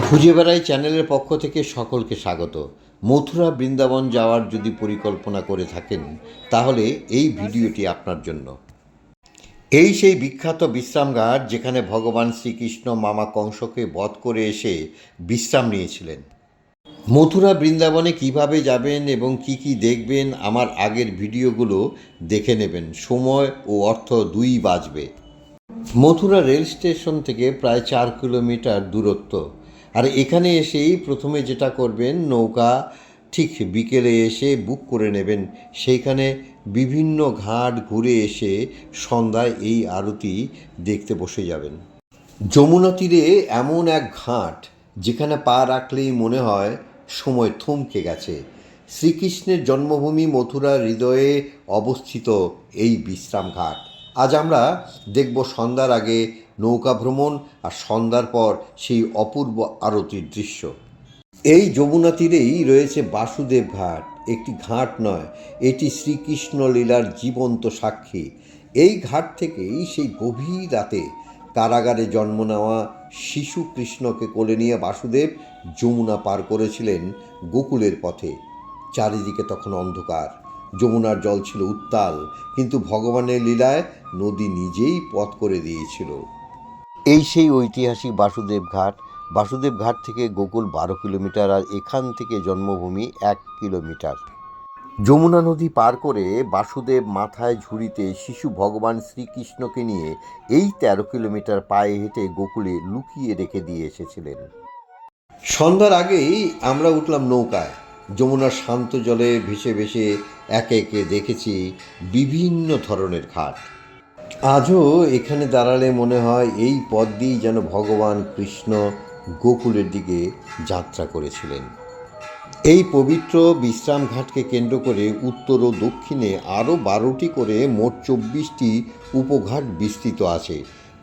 খুঁজে বেড়াই চ্যানেলের পক্ষ থেকে সকলকে স্বাগত। মথুরা বৃন্দাবন যাওয়ার যদি পরিকল্পনা করে থাকেন তাহলে এই ভিডিওটি আপনার জন্য। এই সেই বিখ্যাত বিশ্রামঘাট যেখানে ভগবান শ্রীকৃষ্ণ মামা কংসকে বধ করে এসে বিশ্রাম নিয়েছিলেন। মথুরা বৃন্দাবনে কিভাবে যাবেন এবং কি কি দেখবেন আমার আগের ভিডিওগুলো দেখে নেবেন, সময় ও অর্থ দুই বাঁচবে। মথুরা রেল স্টেশন থেকে প্রায় 4 কিলোমিটার দূরত্ব। আর এখানে এসেই প্রথমে যেটা করবেন, নৌকা ঠিক বিকেলে এসে বুক করে নেবেন। সেইখানে বিভিন্ন ঘাট ঘুরে এসে সন্ধ্যায় এই আরতি দেখতে বসে যাবেন। যমুনা তীরে এমন এক ঘাট যেখানে পা রাখলেই মনে হয় সময় থমকে গেছে। শ্রীকৃষ্ণের জন্মভূমি মথুরার হৃদয়ে অবস্থিত এই বিশ্রাম ঘাট। আজ আমরা দেখব সন্ধ্যার আগে নৌকা ভ্রমণ আর সন্ধ্যার পর সেই অপূর্ব আরতির দৃশ্য। এই যমুনা তীরেই রয়েছে বাসুদেব ঘাট। একটি ঘাট নয়, এটি শ্রীকৃষ্ণ লীলার জীবন্ত সাক্ষী। এই ঘাট থেকেই সেই গভীর রাতে কারাগারে জন্ম নেওয়া শিশু কৃষ্ণকে কোলে নিয়ে বাসুদেব যমুনা পার করেছিলেন গোকুলের পথে। চারিদিকে তখন অন্ধকার, যমুনার জল ছিল উত্তাল, কিন্তু ভগবানের লীলায় নদী নিজেই পথ করে দিয়েছিল। এই সেই ঐতিহাসিক বাসুদেব ঘাট। বাসুদেব ঘাট থেকে গোকুল 12 কিলোমিটার, আর এখান থেকে জন্মভূমি 1 কিলোমিটার। যমুনা নদী পার করে বাসুদেব মাথায় ঝুড়িতে শিশু ভগবান শ্রীকৃষ্ণকে নিয়ে এই 13 কিলোমিটার পায়ে হেঁটে গোকুলে লুকিয়ে রেখে দিয়ে এসেছিলেন। সন্ধ্যার আগেই আমরা উঠলাম নৌকায়। যমুনার শান্ত জলে ভেসে ভেসে একে একে দেখেছি বিভিন্ন ধরনের ঘাট। আজও এখানে দাঁড়ালে মনে হয় এই পথ দিয়েই যেন ভগবান কৃষ্ণ গোকুলের দিকে যাত্রা করেছিলেন। এই পবিত্র বিশ্রাম ঘাটকে কেন্দ্র করে উত্তর ও দক্ষিণে আরও 12টি করে মোট 24টি উপঘাট বিস্তৃত আছে।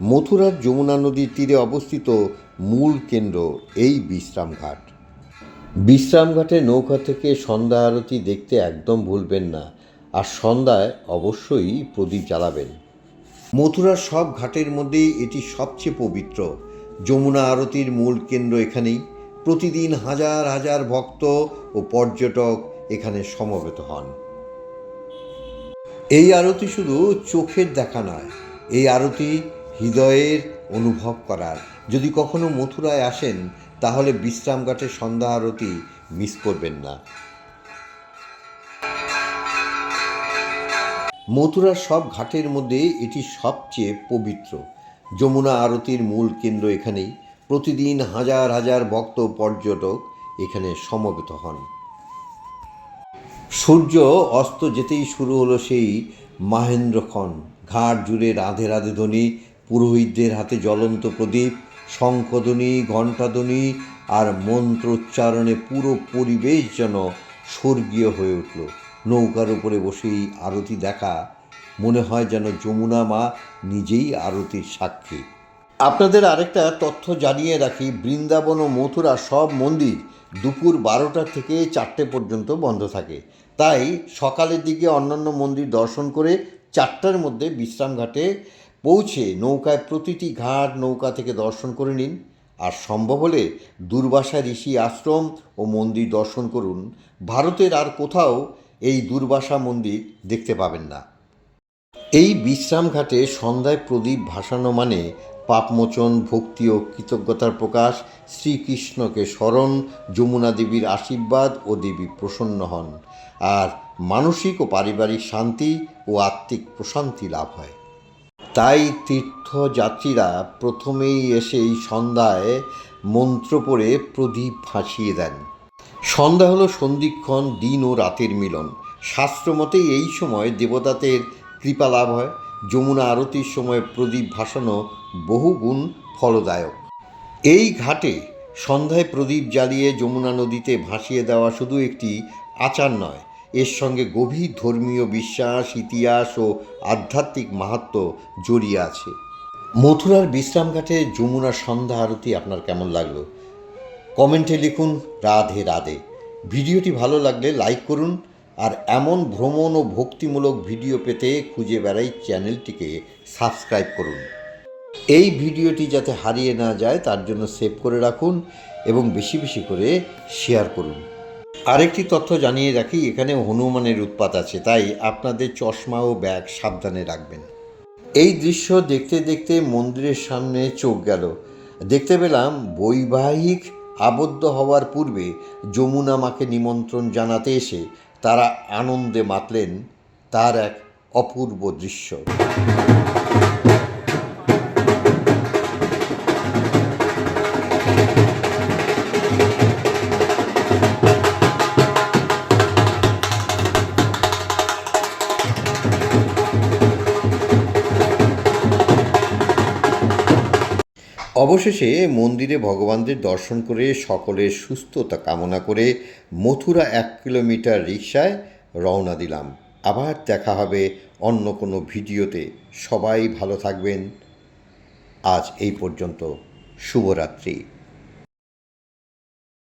মথুরার যমুনা নদীর তীরে অবস্থিত মূল কেন্দ্র এই বিশ্রামঘাট। বিশ্রামঘাটে নৌকা থেকে সন্ধ্যা আরতি দেখতে একদম ভুলবেন না, আর সন্ধ্যায় অবশ্যই প্রদীপ জ্বালাবেন। মথুরার সব ঘাটের মধ্যে এটি সবচেয়ে পবিত্র। যমুনা আরতির মূল কেন্দ্র এখানেই। প্রতিদিন হাজার হাজার ভক্ত ও পর্যটক এখানে সমবেত হন। এই আরতি শুধু চোখের দেখা নয়, এই আরতি হৃদয়ের অনুভব করার। যদি কখনো মথুরায় আসেন তাহলে বিশ্রামঘাটের সন্ধ্যা আরতি মিস করবেন না। মথুরার সব ঘাটের মধ্যে এটি সবচেয়ে পবিত্র। যমুনা আরতির মূল কেন্দ্র এখানেই। প্রতিদিন হাজার হাজার ভক্ত পর্যটক এখানে সমবেত হন। সূর্য অস্ত যেতেই শুরু হলো সেই মাহেন্দ্রক্ষণ। ঘাট জুড়ে রাধে রাধে ধ্বনি, পুরোহিতদের হাতে জ্বলন্ত প্রদীপ, শঙ্খধ্বনি, ঘণ্টাধ্বনি আর মন্ত্রোচ্চারণে পুরো পরিবেশ যেন স্বর্গীয় হয়ে উঠল। নৌকার উপরে বসেই আরতি দেখা, মনে হয় যেন যমুনা মা নিজেই আরতির সাক্ষী। আপনাদের আরেকটা তথ্য জানিয়ে রাখি, বৃন্দাবন ও মথুরা সব মন্দির দুপুর 12টা থেকে 4টে পর্যন্ত বন্ধ থাকে। তাই সকালের দিকে অন্যান্য মন্দির দর্শন করে 4টার মধ্যে বিশ্রামঘাটে পৌঁছে নৌকায় প্রতিটি ঘাট নৌকা থেকে দর্শন করে নিন। আর সম্ভব হলে দুর্বাসা ঋষি আশ্রম ও মন্দির দর্শন করুন। ভারতের আর কোথাও এই দুর্বাসা মন্দির দেখতে পাবেন না। এই বিশ্রামঘাটে সন্ধ্যায় প্রদীপ ভাসানো মানে পাপমোচন, ভক্তি ও কৃতজ্ঞতার প্রকাশ। শ্রীকৃষ্ণকে স্মরণ, যমুনা দেবীর আশীর্বাদ ও দেবী প্রসন্ন হন, আর মানসিক ও পারিবারিক শান্তি ও আত্মিক প্রশান্তি লাভ হয়। তাই তীর্থযাত্রীরা প্রথমেই এসে এই সন্ধ্যায় মন্ত্র পড়ে প্রদীপ ভাসিয়ে দেন। সন্ধ্যা হলো সন্ধিক্ষণ, দিন ও রাতের মিলন। শাস্ত্রমতে এই সময় দেবতাদের কৃপা লাভ হয়। যমুনা আরতির সময় প্রদীপ ভাসানো বহুগুণ ফলদায়ক। এই ঘাটে সন্ধ্যায় প্রদীপ জ্বালিয়ে যমুনা নদীতে ভাসিয়ে দেওয়া শুধু একটি আচার নয়, এর সঙ্গে গভীর ধর্মীয় বিশ্বাস, ইতিহাস ও আধ্যাত্মিক মাহাত্ম্য জড়িয়ে আছে। মথুরার বিশ্রামঘাটে যমুনা সন্ধ্যা আরতি আপনার কেমন লাগলো? কমেন্টে লিখুন রাধে রাধে। ভিডিওটি ভালো লাগলে লাইক করুন, আর এমন ভ্রমণ ও ভক্তিমূলক ভিডিও পেতে খুঁজে বেড়াই চ্যানেলটিকে সাবস্ক্রাইব করুন। এই ভিডিওটি যাতে হারিয়ে না যায় তার জন্য সেভ করে রাখুন এবং বেশি বেশি করে শেয়ার করুন। আরেকটি তথ্য জানিয়ে রাখি, এখানে হনুমানের উৎপাত আছে, তাই আপনাদের চশমা ও ব্যাগ সাবধানে রাখবেন। এই দৃশ্য দেখতে দেখতে মন্দিরের সামনে চোখ গেল। দেখতে পেলাম বৈবাহিক আবদ্ধ হওয়ার পূর্বে যমুনা মাকে নিমন্ত্রণ জানাতে এসে তারা আনন্দে মাতলেন, তার এক অপূর্ব দৃশ্য। অবশেষে মন্দিরে ভগবানদের দর্শন করে সকলের সুস্থতা কামনা করে মথুরা 1 কিলোমিটার রিকশায় রওনা দিলাম। আবার দেখা হবে অন্য কোনো ভিডিওতে। সবাই ভালো থাকবেন। আজ এই পর্যন্ত। শুভরাত্রি।